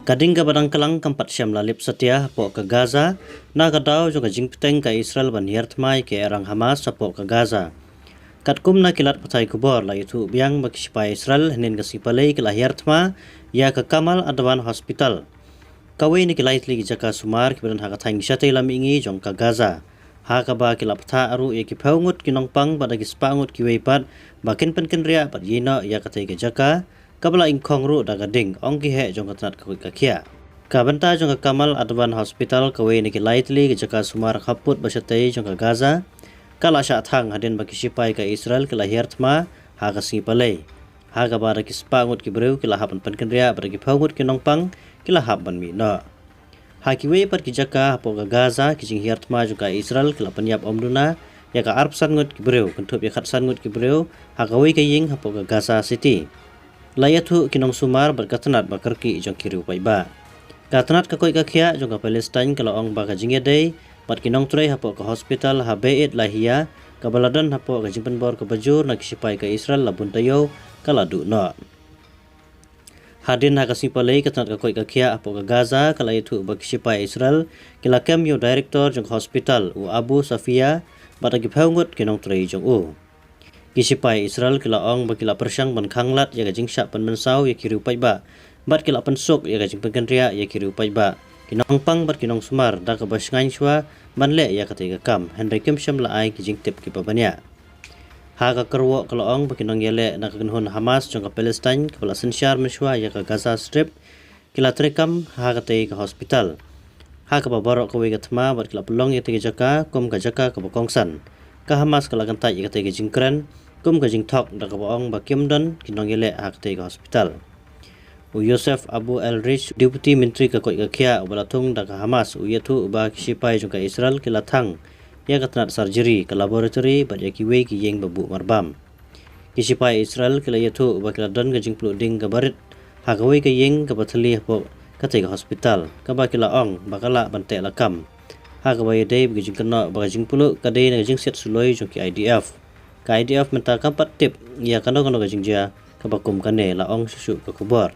Kading ka badang kalang kampat syam lalip setia po ke Gaza, na kadau juga jing peteng ka Israel ban hiertmai ke erang Hamas sapo ke Gaza. Katkum na kilat patai kubor la itu biang makisipai Israel henin ka sipalei ke hiertma ya ke Kamal Adwan Hospital. Kawai ni kilait ligi jaka sumar kibadan haka taing syatay lamingi jong ka Gaza. Haka ba kilapta aru ya ki paungut kinongpang pada kispangut kiweipat bakin penken ria pat yina ya katai ke jaka kabla ingkong ru daga ding ong ki he jong katanat kakia. Kabanta jong ka Kamal Adwan Hospital kawai ni kilait ligi jaka sumar khaput basyatay jong ka Gaza. Kala sya thang hadin baki sipai ka Israel kila hiertma haka singipalay. Haka ba da kispangut kibreu kila hapan penken ria pada ki paungut kinongpang kila hapan mi no. Hakiwe par kijaka hapo ga Gaza kijing hiertma juga Israel kila penyap omduna ya ka arp sangut kibreu kentup ya khat sangut kibreu hakawe kaying hapo ga Gaza City. Layatu kinong sumar berkatanat bakarki jong kiriu paiba. Katanat kakoi kakia jong ka Palestine kala ong ba kajing day pat kinong turai hapo ka hospital habeit lahia kabaladan hapo ka jimpen bor ka bajur na kisipai ka Israel labun tayo kala du no. Hadin haka sipalei katanat kakoi kakia apo ka Gaza kala itu bakisipai Israel kila kemyo director jong hospital u Abu Safia bata gipaungut kinong tray jong u. Kisipai Israel kila ong bakila persyang ban khanglat ya gajing syak pan mensau ya kiriu paiba bat kila pensuk ya gajing pengkenria ya kiriu paiba kinong pang bat kinong sumar da ka basngain shwa manle ya katai kam Henry Kim Syam la ai kijing tip kipabanya. Haka kerwo kalau ong bakinong yele na kagenhon Hamas jong ka Palestine kepala sensyar meswa ya ka Gaza Strip kila trekam haka tei ka hospital. Haka babarok kawe gatma bat kila pelong ya tei jaka kum ka jaka ka bakongsan. Ka Hamas kala gantai ya tei ka jingkren kum ka jingtok da ka ong bakimdon kinong yele haka tei ka hospital. U Yosef Abu El-Rish Deputy Menteri ka koi ka kia ubalatung da ka Hamas u yetu uba kisipai jong ka Israel kila thang ya katanat surgery ke laboratory bat ya kiwe ki yeng babu marbam. Kisipai Israel kila yatu bakila don gajing pluding ke barit hakawe ke yeng ke batali hapo katai ke hospital kaba kila ong bakala bantai lakam. Hakawe yadai bagajing kena bagajing pulu kadai na gajing set suloi jong ki IDF. Ka IDF menta kampat tip ya kano gajing jia kabakum kane la ong susu ke kubor.